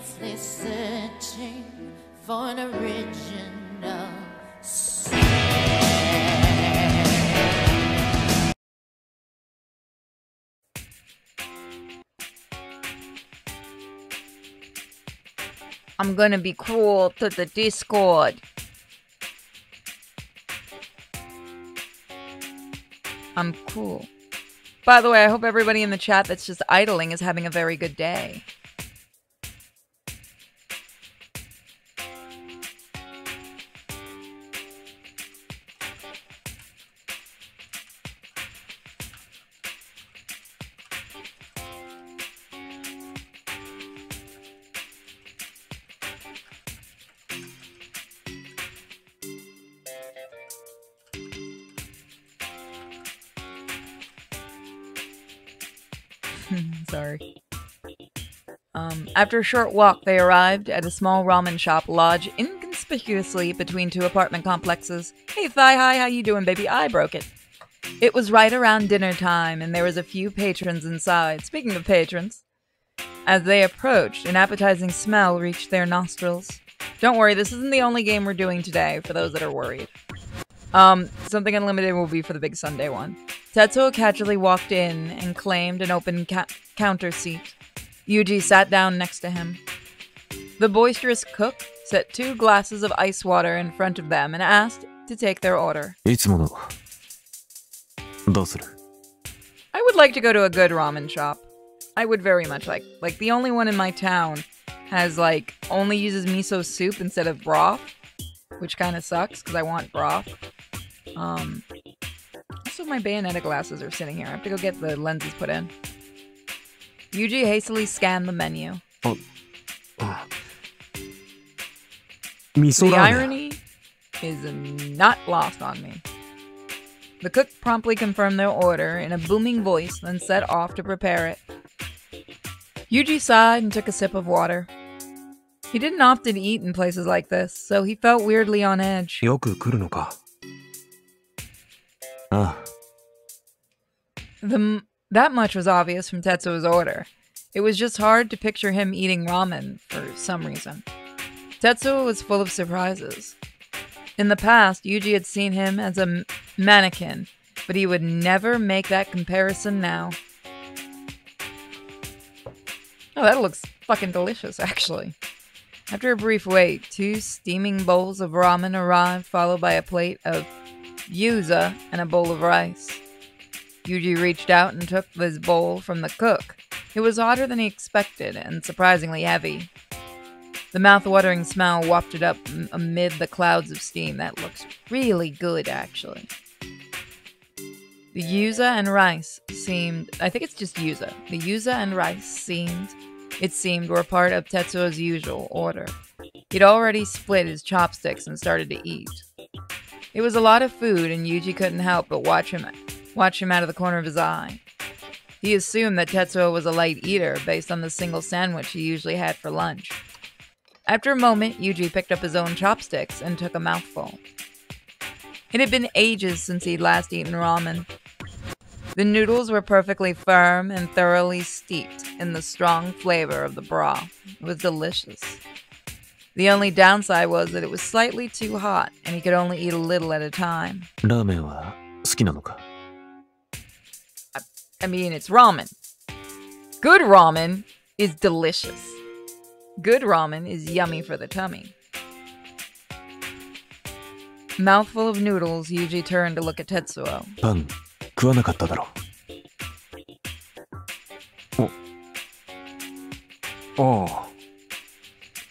intensely searching for an original sin. I'm gonna be cruel to the Discord. I'm cool. By the way, I hope everybody in the chat that's just idling is having a very good day. Sorry. After a short walk, they arrived at a small ramen shop lodged inconspicuously between two apartment complexes. Hey, Thigh High, how you doing, baby? I broke it. It was right around dinner time, and there was a few patrons inside. Speaking of patrons, as they approached, an appetizing smell reached their nostrils. Don't worry, this isn't the only game we're doing today, for those that are worried. Something Unlimited will be for the big Sunday one. Tetsuo casually walked in and claimed an open counter seat. Yuji sat down next to him. The boisterous cook set 2 glasses of ice water in front of them and asked to take their order. I would like to go to a good ramen shop. I would very much like the only one in my town has only uses miso soup instead of broth, which kind of sucks because I want broth. Also my Bayonetta glasses are sitting here. I have to go get the lenses put in. Yuji hastily scanned the menu. The irony is not lost on me. The cook promptly confirmed their order in a booming voice, then set off to prepare it. Yuji sighed and took a sip of water. He didn't often eat in places like this, so he felt weirdly on edge. That much was obvious from Tetsuo's order. It was just hard to picture him eating ramen for some reason. Tetsuo was full of surprises. In the past, Yuji had seen him as a mannequin, but he would never make that comparison now. Oh, that looks fucking delicious, actually. After a brief wait, 2 steaming bowls of ramen arrived, followed by a plate of yuza and a bowl of rice. Yuji reached out and took his bowl from the cook. It was hotter than he expected and surprisingly heavy. The mouth-watering smell wafted up amid the clouds of steam. That looks really good, actually. The yuza and rice seemed... I think it's just yuza. The yuza and rice were part of Tetsuo's usual order. He'd already split his chopsticks and started to eat. It was a lot of food, and Yuji couldn't help but watch him out of the corner of his eye. He assumed that Tetsuo was a light eater based on the single sandwich he usually had for lunch. After a moment, Yuji picked up his own chopsticks and took a mouthful. It had been ages since he'd last eaten ramen. The noodles were perfectly firm and thoroughly steeped in the strong flavor of the broth. It was delicious. The only downside was that it was slightly too hot, and he could only eat a little at a time. I mean, it's ramen. Good ramen is delicious. Good ramen is yummy for the tummy. Mouthful of noodles, Yuji turned to look at Tetsuo.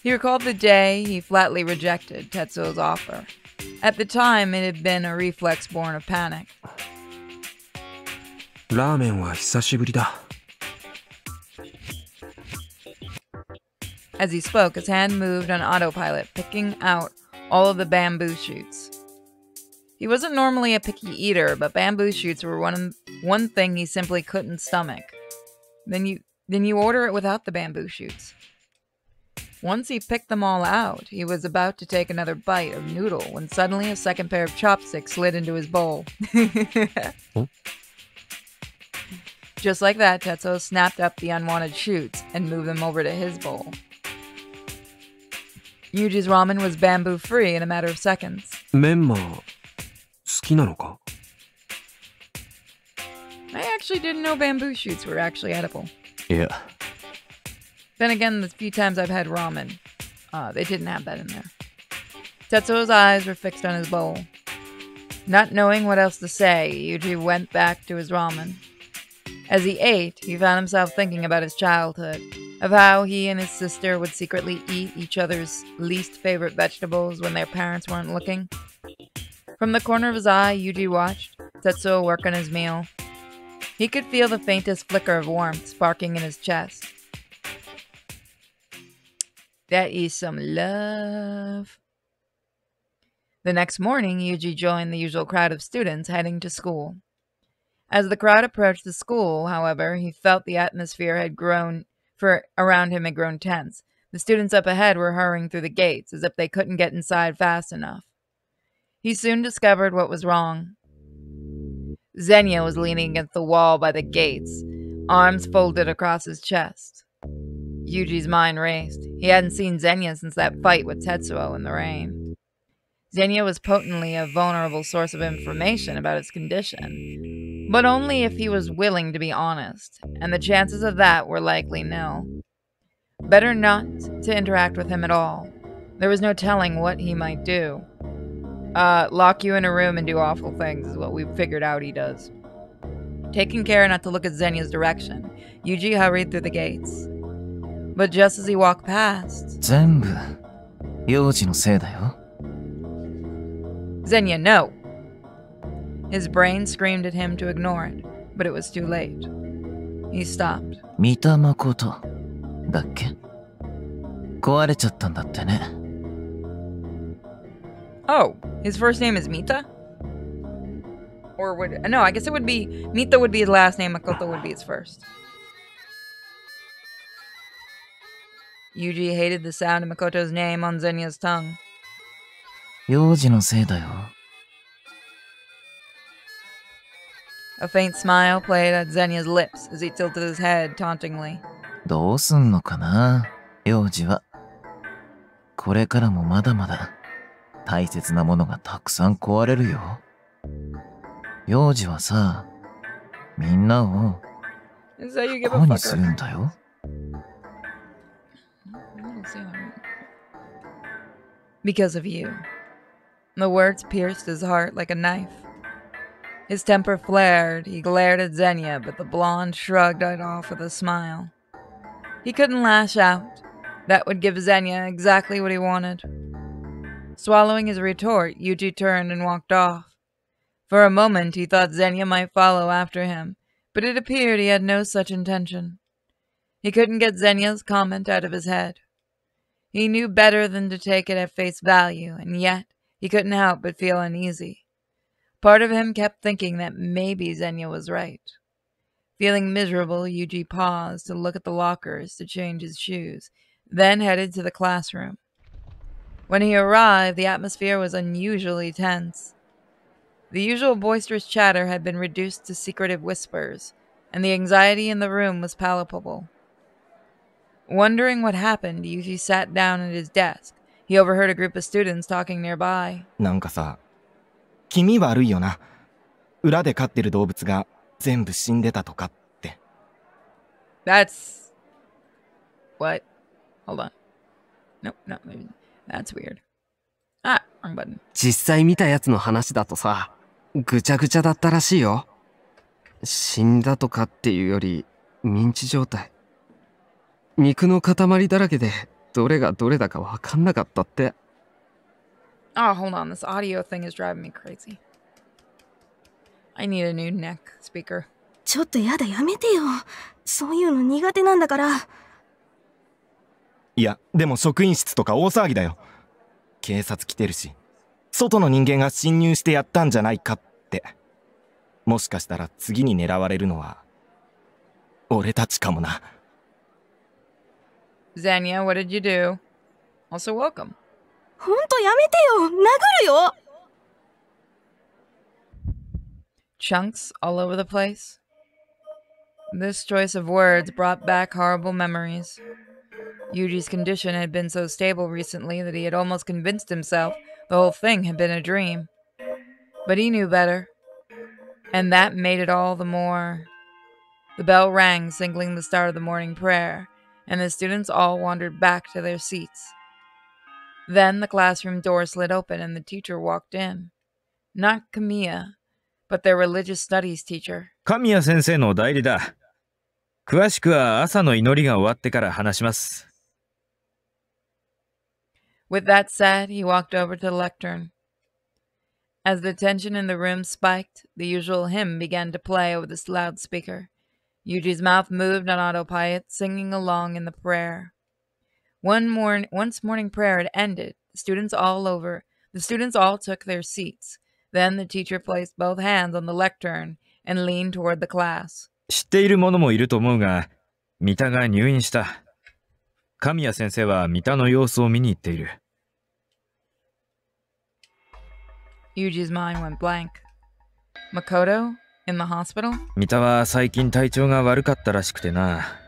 He recalled the day he flatly rejected Tetsuo's offer. At the time, it had been a reflex born of panic. As he spoke, his hand moved on autopilot, picking out all of the bamboo shoots. He wasn't normally a picky eater, but bamboo shoots were one thing he simply couldn't stomach. Then you order it without the bamboo shoots. Once he picked them all out, he was about to take another bite of noodle when suddenly a second pair of chopsticks slid into his bowl. Just like that, Tetsuo snapped up the unwanted shoots and moved them over to his bowl. Yuji's ramen was bamboo-free in a matter of seconds. メンマ好きなのか？ I actually didn't know bamboo shoots were actually edible. いや。 Then again, the few times I've had ramen, they didn't have that in there. Tetsuo's eyes were fixed on his bowl. Not knowing what else to say, Yuji went back to his ramen. As he ate, he found himself thinking about his childhood, of how he and his sister would secretly eat each other's least favorite vegetables when their parents weren't looking. From the corner of his eye, Yuji watched Tetsuo work on his meal. He could feel the faintest flicker of warmth sparking in his chest. That is some love. The next morning, Yuji joined the usual crowd of students heading to school. As the crowd approached the school, however, he felt the atmosphere around him had grown tense. The students up ahead were hurrying through the gates as if they couldn't get inside fast enough. He soon discovered what was wrong. Zenya was leaning against the wall by the gates, arms folded across his chest. Yuji's mind raced. He hadn't seen Zenya since that fight with Tetsuo in the rain. Zenya was potently a vulnerable source of information about his condition, but only if he was willing to be honest, and the chances of that were likely nil. Better not to interact with him at all. There was no telling what he might do. Lock you in a room and do awful things is what we've figured out he does. Taking care not to look at Zenya's direction, Yuji hurried through the gates. But just as he walked past... 全部、幼児のせいだよ。 Zenya, no! His brain screamed at him to ignore it, but it was too late. He stopped. 三田誠だっけ？壊れちゃったんだってね。 Oh, his first name is Mita? Or would... No, I guess it would be... Mita would be his last name, Makoto would be his first. Yuji hated the sound of Makoto's name on Zenya's tongue. 幼児のせいだよ。 A faint smile played at Zenya's lips as he tilted his head tauntingly. どうすんのかな、幼児は。これからもまだまだ大切なものがたくさん壊れるよ。幼児はさ、みんなを不幸にするんだよ。 Because of you. The words pierced his heart like a knife. His temper flared. He glared at Zenya, but the blonde shrugged it off with a smile. He couldn't lash out. That would give Zenya exactly what he wanted. Swallowing his retort, Yuji turned and walked off. For a moment, he thought Zenya might follow after him, but it appeared he had no such intention. He couldn't get Zenya's comment out of his head. He knew better than to take it at face value, and yet he couldn't help but feel uneasy. Part of him kept thinking that maybe Zenya was right. Feeling miserable, Yuji paused to look at the lockers to change his shoes, then headed to the classroom. When he arrived, the atmosphere was unusually tense. The usual boisterous chatter had been reduced to secretive whispers, and the anxiety in the room was palpable. Wondering what happened, Yuji sat down at his desk. He overheard a group of students talking nearby. なんかさ、気味悪いよな。裏で飼ってる動物が全部死んでたとかって。That's... What? Hold on. Nope, no, maybe... That's weird. Ah, wrong button. 実際見たやつの話だとさ、ぐちゃぐちゃだったらしいよ。死んだとかっていうより、ミンチ状態。肉の塊だらけで、どれがどれだかわかんなかったって。Oh, hold on. This audio thing is driving me crazy. I need a new neck speaker. ちょっとやだ、やめてよ。そういうの苦手なんだから。いや、でも職員室とか大騒ぎだよ。警察来てるし、外の人間が侵入してやったんじゃないかって。もしかしたら次に狙われるのは、俺たちかもな。Zenya, what did you do? Also welcome. ほんとやめてよ、殴るよ。Chunks all over the place. This choice of words brought back horrible memories. Yuji's condition had been so stable recently that he had almost convinced himself the whole thing had been a dream. But he knew better, and that made it all the more. The bell rang, signaling the start of the morning prayer, and the students all wandered back to their seats. Then the classroom door slid open and the teacher walked in. Not Kamiya, but their religious studies teacher. 神谷先生の代理だ。詳しくは朝の祈りが終わってから話します。With that said, he walked over to the lectern. As the tension in the room spiked, the usual hymn began to play over the loudspeaker. Yuji's mouth moved on autopilot, singing along in the prayer. Once morning prayer had ended, the students all took their seats. Then the teacher placed both hands on the lectern and leaned toward the class. 知っている者もいると思うが、三田が入院した。神谷先生は三田の様子を見に行っている。Yuji's mind went blank. Makoto? In the hospital? 三田は最近体調が悪かったらしくてな。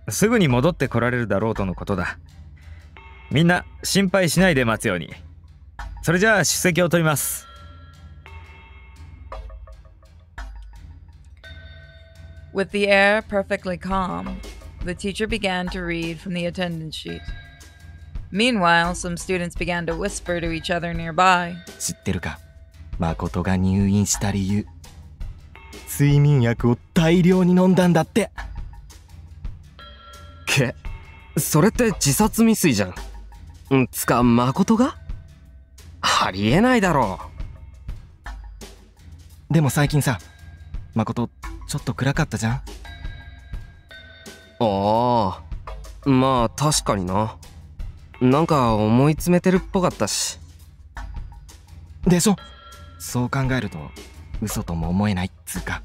すぐに戻ってこられるだろうとのことだ。みんな心配しないで待つように。それじゃあ出席を取ります。With the air perfectly calm, the teacher began to read from the attendance sheet. Meanwhile, some students began to whisper to each other nearby. 知ってるか、誠が入院した理由。睡眠薬を大量に飲んだんだって。それって自殺未遂じゃん。つか誠が？ありえないだろう。でも最近さ、誠ちょっと暗かったじゃん。ああ、まあ確かにな。なんか思い詰めてるっぽかったし。でしょ？そう考えると嘘とも思えないっつうか。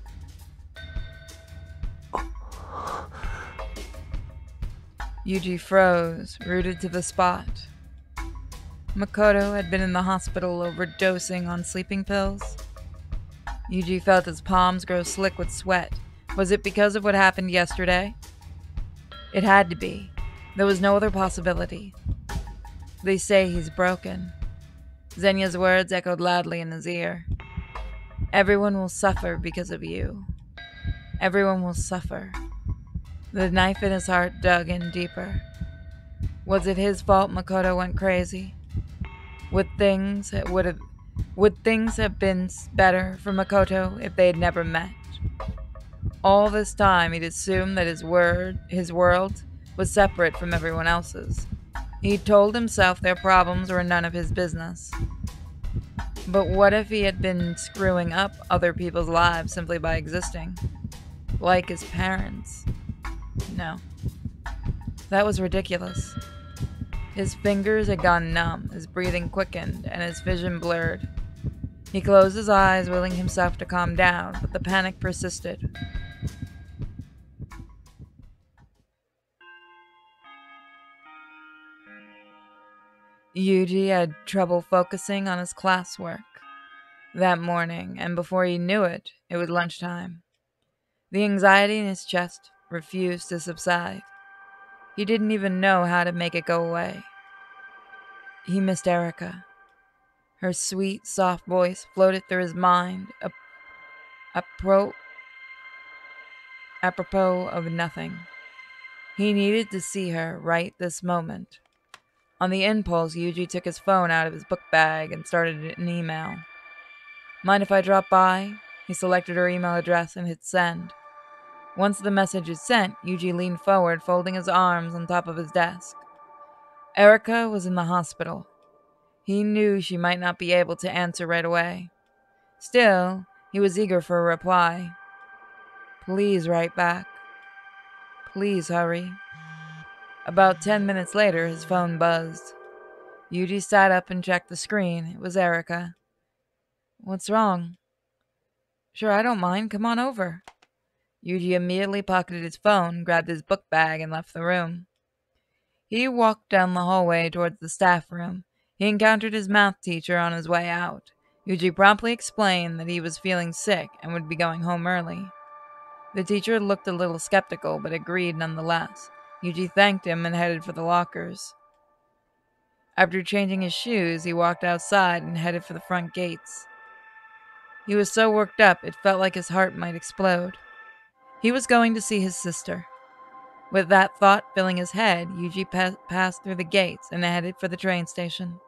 Yuji froze, rooted to the spot. Makoto had been in the hospital overdosing on sleeping pills. Yuji felt his palms grow slick with sweat. Was it because of what happened yesterday? It had to be. There was no other possibility. They say he's broken. Zenya's words echoed loudly in his ear. Everyone will suffer because of you. Everyone will suffer. The knife in his heart dug in deeper. Was it his fault Makoto went crazy? Would things have been better for Makoto if they had never met? All this time he'd assumed that his world was separate from everyone else's. He'd told himself their problems were none of his business. But what if he had been screwing up other people's lives simply by existing? Like his parents? No. That was ridiculous. His fingers had gone numb, his breathing quickened, and his vision blurred. He closed his eyes, willing himself to calm down, but the panic persisted. Yuji had trouble focusing on his classwork that morning, and before he knew it, it was lunchtime. The anxiety in his chest refused to subside. He didn't even know how to make it go away. He missed Erica. Her sweet, soft voice floated through his mind, apropos of nothing. He needed to see her right this moment. On the impulse, Yuji took his phone out of his book bag and started an email. Mind if I drop by? He selected her email address and hit send. Once the message was sent, Yuji leaned forward, folding his arms on top of his desk. Erica was in the hospital. He knew she might not be able to answer right away. Still, he was eager for a reply. Please write back. Please hurry. About 10 minutes later, his phone buzzed. Yuji sat up and checked the screen. It was Erica. What's wrong? Sure, I don't mind. Come on over. Yuji immediately pocketed his phone, grabbed his book bag, and left the room. He walked down the hallway towards the staff room. He encountered his math teacher on his way out. Yuji promptly explained that he was feeling sick and would be going home early. The teacher looked a little skeptical, but agreed nonetheless. Yuji thanked him and headed for the lockers. After changing his shoes, he walked outside and headed for the front gates. He was so worked up, it felt like his heart might explode. He was going to see his sister. With that thought filling his head, Yuji passed through the gates and headed for the train station.